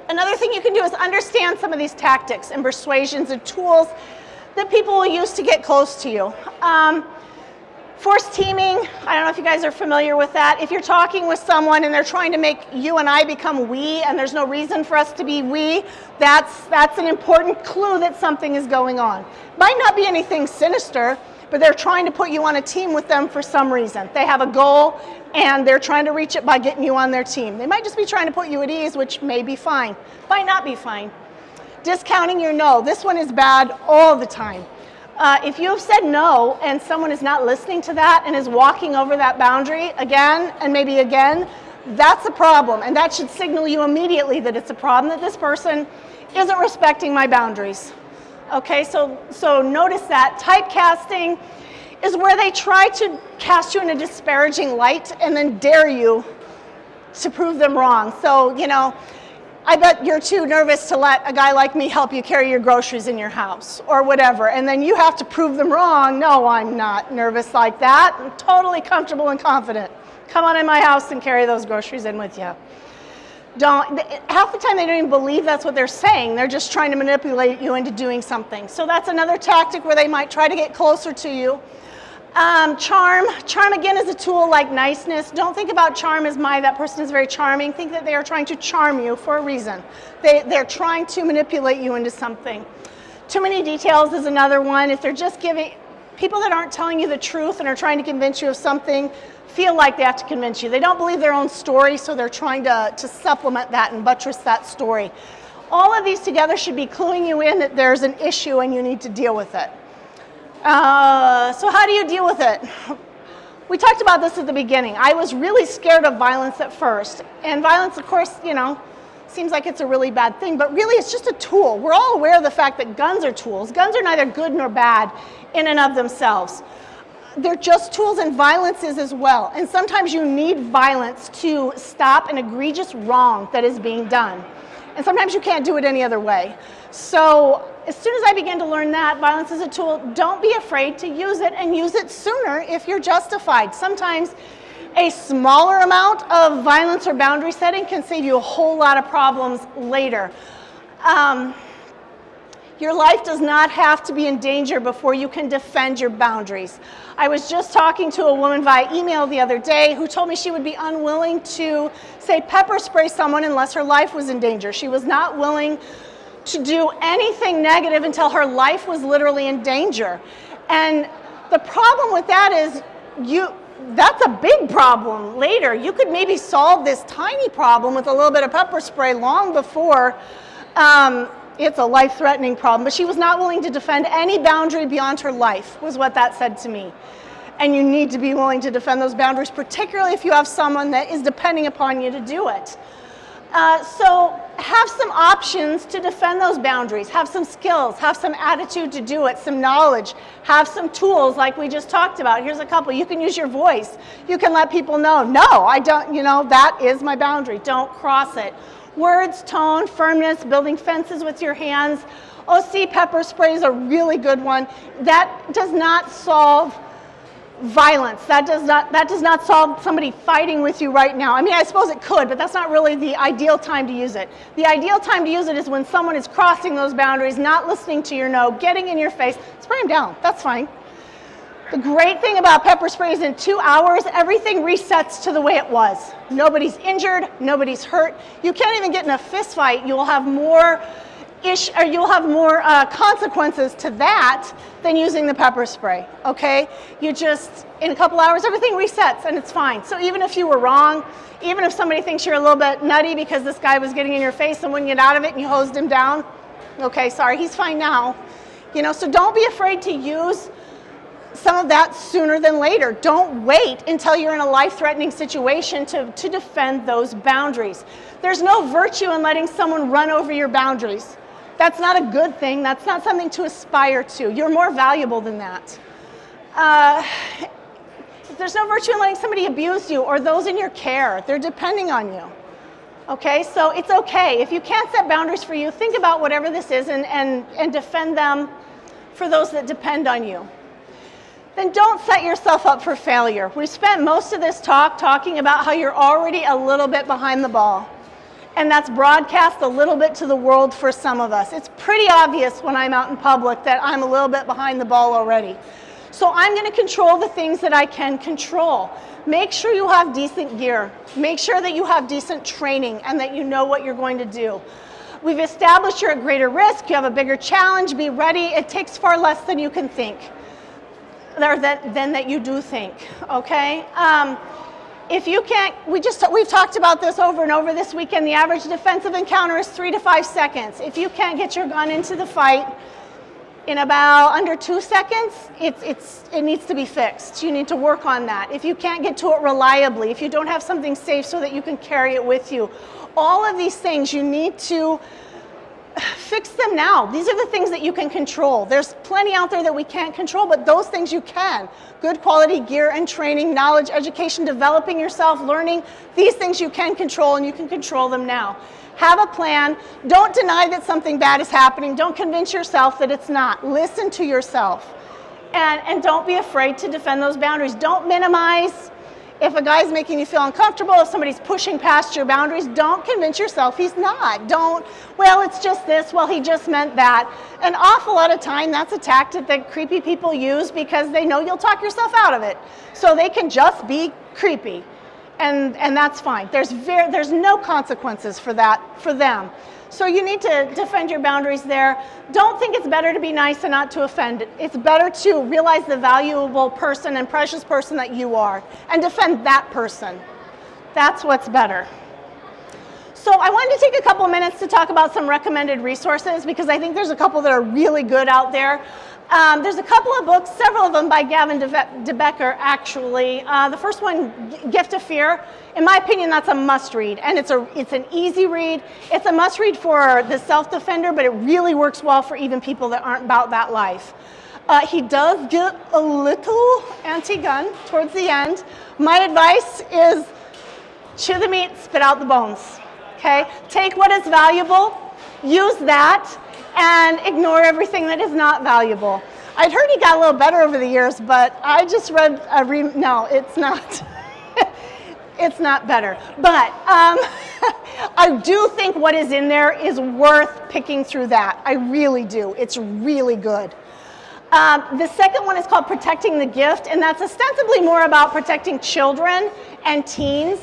Another thing you can do is understand some of these tactics and persuasions and tools that people will use to get close to you. Forced teaming, I don't know if you guys are familiar with that. If you're talking with someone and they're trying to make you and I become we, and there's no reason for us to be we, that's an important clue that something is going on. Might not be anything sinister, but they're trying to put you on a team with them for some reason. They have a goal, and they're trying to reach it by getting you on their team. They might just be trying to put you at ease, which may be fine, might not be fine. Discounting your no. This one is bad all the time. If you have said no and someone is not listening to that and is walking over that boundary again and maybe again, that's a problem, and that should signal you immediately that it's a problem, that this person isn't respecting my boundaries. Okay, so notice that. Typecasting is where they try to cast you in a disparaging light and then dare you to prove them wrong. So, you know, I bet you're too nervous to let a guy like me help you carry your groceries in your house or whatever, and then you have to prove them wrong. No, I'm not nervous like that. I'm totally comfortable and confident. Come on in my house and carry those groceries in with you. Half the time they don't even believe that's what they're saying. They're just trying to manipulate you into doing something. So that's another tactic where they might try to get closer to you. Charm again is a tool like niceness. Don't think about charm as that person is very charming. Think that they are trying to charm you for a reason. They're trying to manipulate you into something. Too many details is another one. If they're just giving, people that aren't telling you the truth and are trying to convince you of something feel like they have to convince you. They don't believe their own story, so they're trying to supplement that and buttress that story. All of these together should be cluing you in that there's an issue and you need to deal with it. So how do you deal with it? We talked about this at the beginning. I was really scared of violence at first. And violence, of course, you know, seems like it's a really bad thing, but really it's just a tool. We're all aware of the fact that guns are tools. Guns are neither good nor bad in and of themselves. They're just tools, and violence is as well. And sometimes you need violence to stop an egregious wrong that is being done. And sometimes you can't do it any other way. So as soon as I began to learn that violence is a tool, don't be afraid to use it, and use it sooner if you're justified. Sometimes a smaller amount of violence or boundary setting can save you a whole lot of problems later. Your life does not have to be in danger before you can defend your boundaries. I was just talking to a woman via email the other day who told me she would be unwilling to, say, pepper spray someone unless her life was in danger. She was not willing to do anything negative until her life was literally in danger. And the problem with that is that's a big problem later. You could maybe solve this tiny problem with a little bit of pepper spray long before it's a life-threatening problem. But she was not willing to defend any boundary beyond her life, was what that said to me. And you need to be willing to defend those boundaries, particularly if you have someone that is depending upon you to do it. So have some options to defend those boundaries. Have some skills, have some attitude to do it, some knowledge, have some tools like we just talked about. Here's a couple. You can use your voice. You can let people know, no, I don't, that is my boundary. Don't cross it. Words, tone, firmness, building fences with your hands. OC pepper spray is a really good one. That does not solve violence. That does not solve somebody fighting with you right now. I mean, I suppose it could, but that's not really the ideal time to use it. The ideal time to use it is when someone is crossing those boundaries, not listening to your no, getting in your face. Spray them down. That's fine. The great thing about pepper spray is in 2 hours, everything resets to the way it was. Nobody's injured. Nobody's hurt. You can't even get in a fist fight. You'll have more consequences to that than using the pepper spray, okay? You just, in a couple hours, everything resets and it's fine. So even if you were wrong, even if somebody thinks you're a little bit nutty because this guy was getting in your face and wouldn't get out of it and you hosed him down, okay, sorry, he's fine now. So don't be afraid to use some of that sooner than later. Don't wait until you're in a life-threatening situation to defend those boundaries. There's no virtue in letting someone run over your boundaries. That's not a good thing. That's not something to aspire to. You're more valuable than that. There's no virtue in letting somebody abuse you or those in your care. They're depending on you. Okay, so it's okay. If you can't set boundaries for you, think about whatever this is and defend them for those that depend on you. Then don't set yourself up for failure. We've spent most of this talk talking about how you're already a little bit behind the ball. and that's broadcast a little bit to the world for some of us. It's pretty obvious when I'm out in public that I'm a little bit behind the ball already. So I'm going to control the things that I can control. Make sure you have decent gear. Make sure that you have decent training and that you know what you're going to do. We've established you're at greater risk, you have a bigger challenge, be ready. It takes far less than you can think, or than that you do think, okay? If you can't, we've talked about this over and over this weekend, the average defensive encounter is 3 to 5 seconds. If you can't get your gun into the fight in about under 2 seconds, it needs to be fixed. You need to work on that. If you can't get to it reliably, if you don't have something safe so that you can carry it with you, all of these things you need to fix them now. These are the things that you can control. There's plenty out there that we can't control, but those things you can. Good quality gear and training, knowledge, education, developing yourself, learning, these things you can control, and you can control them now. Have a plan. Don't deny that something bad is happening. Don't convince yourself that it's not. Listen to yourself. And don't be afraid to defend those boundaries. Don't minimize. If a guy's making you feel uncomfortable, if somebody's pushing past your boundaries, don't convince yourself he's not. Don't, well, it's just this, well, he just meant that. An awful lot of time, that's a tactic that creepy people use because they know you'll talk yourself out of it. So they can just be creepy, and that's fine. There's no consequences for that for them. So you need to defend your boundaries there. Don't think it's better to be nice and not to offend. It's better to realize the valuable person and precious person that you are and defend that person. That's what's better. So I wanted to take a couple minutes to talk about some recommended resources because I think there's a couple that are really good out there. There's a couple of books, several of them by Gavin de Becker, actually. The first one, Gift of Fear. In my opinion, that's a must-read, and it's an easy read. It's a must-read for the self-defender, but it really works well for even people that aren't about that life. He does get a little anti-gun towards the end. My advice is chew the meat, spit out the bones. Okay? Take what is valuable, use that, and ignore everything that is not valuable. I'd heard he got a little better over the years, but I just read no, it's not. It's not better. But I do think what is in there is worth picking through that. I really do. It's really good. The second one is called Protecting the Gift, and that's ostensibly more about protecting children and teens.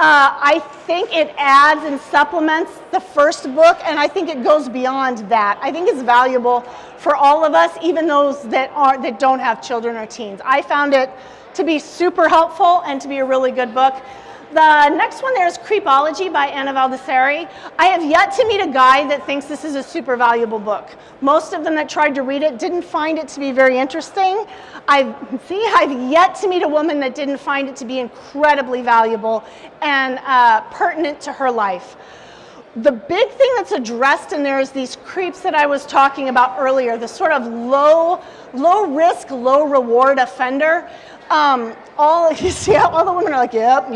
I think it adds and supplements the first book, and I think it goes beyond that. I think it's valuable for all of us, even those that don't have children or teens. I found it to be super helpful and to be a really good book. The next one there is Creepology by Anna Valdesari. I have yet to meet a guy that thinks this is a super valuable book. Most of them that tried to read it didn't find it to be very interesting. I've yet to meet a woman that didn't find it to be incredibly valuable and pertinent to her life. The big thing that's addressed in there is these creeps that I was talking about earlier, the sort of low risk, low reward offender. All the women are like, yep.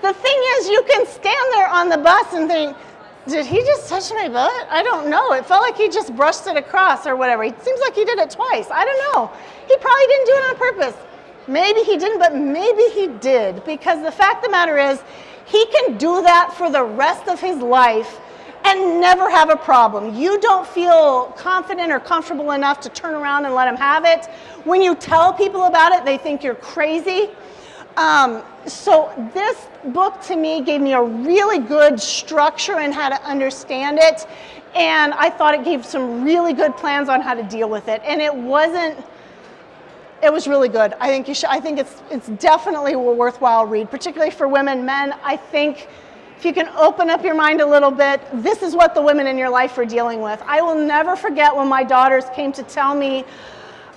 The thing is, you can stand there on the bus and think, did he just touch my butt? I don't know. It felt like he just brushed it across or whatever. It seems like he did it twice. I don't know. He probably didn't do it on purpose. Maybe he didn't, but maybe he did. Because the fact of the matter is, he can do that for the rest of his life and never have a problem. You don't feel confident or comfortable enough to turn around and let him have it. When you tell people about it, they think you're crazy. So this book to me gave me a really good structure and how to understand it. And I thought it gave some really good plans on how to deal with it. And it was really good. I think it's definitely a worthwhile read, particularly for women. Men, I think if you can open up your mind a little bit, this is what the women in your life are dealing with. I will never forget when my daughters came to tell me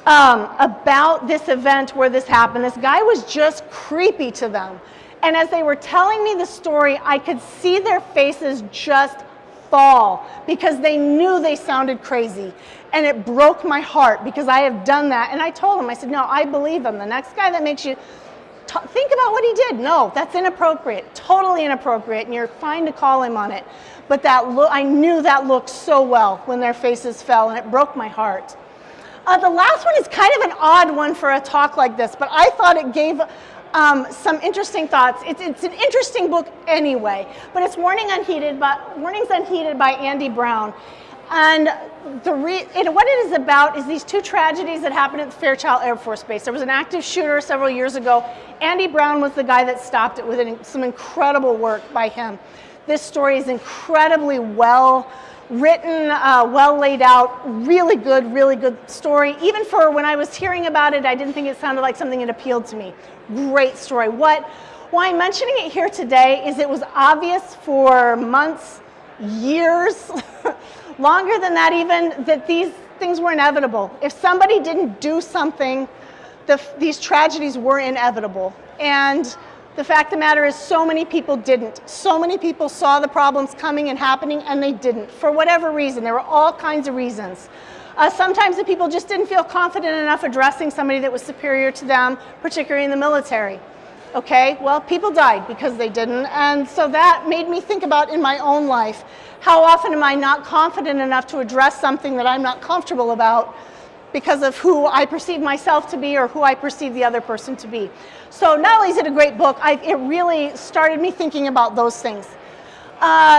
about this event where this happened. This guy was just creepy to them. And as they were telling me the story, I could see their faces just fall because they knew they sounded crazy. And it broke my heart because I have done that. And I told them, I said, no, I believe him. The next guy that makes you think about what he did. No, that's inappropriate, totally inappropriate, and you're fine to call him on it. But I knew that looked so well when their faces fell, and it broke my heart. The last one is kind of an odd one for a talk like this, but I thought it gave some interesting thoughts. It's an interesting book anyway, but it's Warnings Unheeded by Andy Brown. And what it is about is these two tragedies that happened at the Fairchild Air Force Base. There was an active shooter several years ago. Andy Brown was the guy that stopped it with some incredible work by him. This story is incredibly well written, well laid out, really good story. Even for when I was hearing about it, I didn't think it sounded like something that appealed to me. Great story. Why I'm mentioning it here today is it was obvious for months, years, longer than that even, that these things were inevitable. If somebody didn't do something, these tragedies were inevitable. And the fact of the matter is so many people didn't. So many people saw the problems coming and happening and they didn't, for whatever reason. There were all kinds of reasons. Sometimes the people just didn't feel confident enough addressing somebody that was superior to them, particularly in the military. Okay, well, people died because they didn't, and so that made me think about in my own life, how often am I not confident enough to address something that I'm not comfortable about because of who I perceive myself to be or who I perceive the other person to be. So not only is it a great book, it really started me thinking about those things.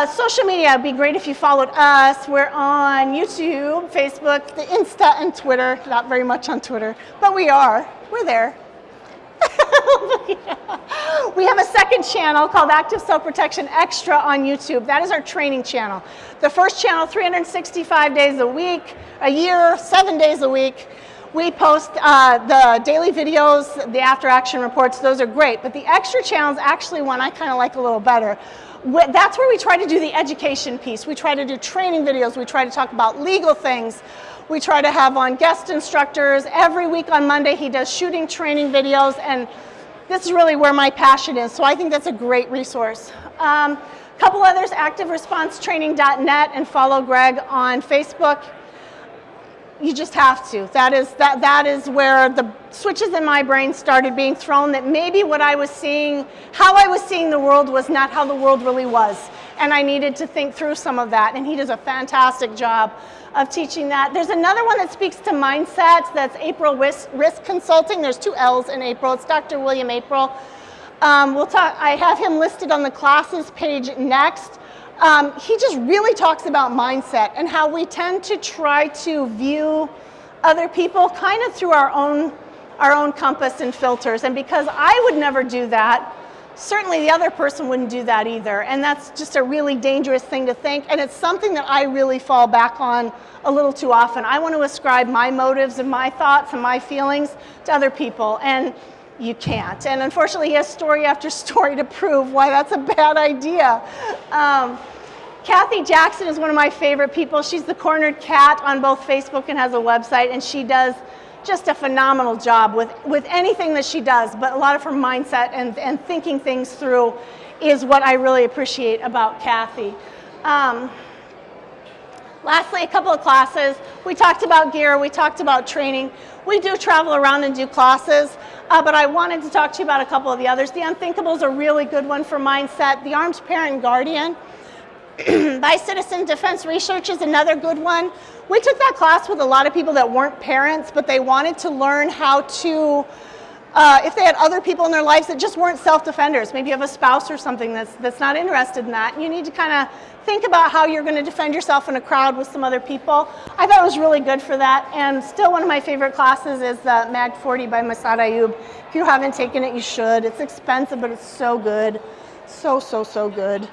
Social media, it'd be great if you followed us. We're on YouTube, Facebook, the Insta, and Twitter. Not very much on Twitter, but we are. We're there. We have a second channel called Active Self-Protection Extra on YouTube. That is our training channel. The first channel, 365 days a week, a year, 7 days a week. We post the daily videos, the after action reports. Those are great. But the extra channel is actually one I kind of like a little better. That's where we try to do the education piece. We try to do training videos. We try to talk about legal things. We try to have on guest instructors. Every week on Monday, he does shooting training videos, and this is really where my passion is, so I think that's a great resource. Couple others, activeresponsetraining.net, and follow Greg on Facebook. You just have to. That is where the switches in my brain started being thrown, that maybe what I was seeing, how I was seeing the world was not how the world really was, and I needed to think through some of that, and he does a fantastic job of teaching that. There's another one that speaks to mindset. That's April Risk Consulting. There's 2 L's in April. It's Dr. William April. I have him listed on the classes page next. He just really talks about mindset and how we tend to try to view other people kind of through our own compass and filters. And because I would never do that, certainly the other person wouldn't do that either. And that's just a really dangerous thing to think. And it's something that I really fall back on a little too often. I want to ascribe my motives and my thoughts and my feelings to other people. And you can't. And unfortunately, he has story after story to prove why that's a bad idea. Kathy Jackson is one of my favorite people. She's the Cornered Cat on both Facebook and has a website. And she does just a phenomenal job with anything that she does, but a lot of her mindset and thinking things through is what I really appreciate about Kathy. Lastly, a couple of classes. We talked about gear, we talked about training. We do travel around and do classes, but I wanted to talk to you about a couple of the others. The Unthinkable is a really good one for mindset. The Armed Parent and Guardian by Citizen Defense Research is another good one. We took that class with a lot of people that weren't parents, but they wanted to learn how to, if they had other people in their lives that just weren't self-defenders. Maybe you have a spouse or something that's not interested in that. You need to kind of think about how you're going to defend yourself in a crowd with some other people. I thought it was really good for that. And still one of my favorite classes is the Mag 40 by Masad Ayub. If you haven't taken it, you should. It's expensive, but it's so good. So good.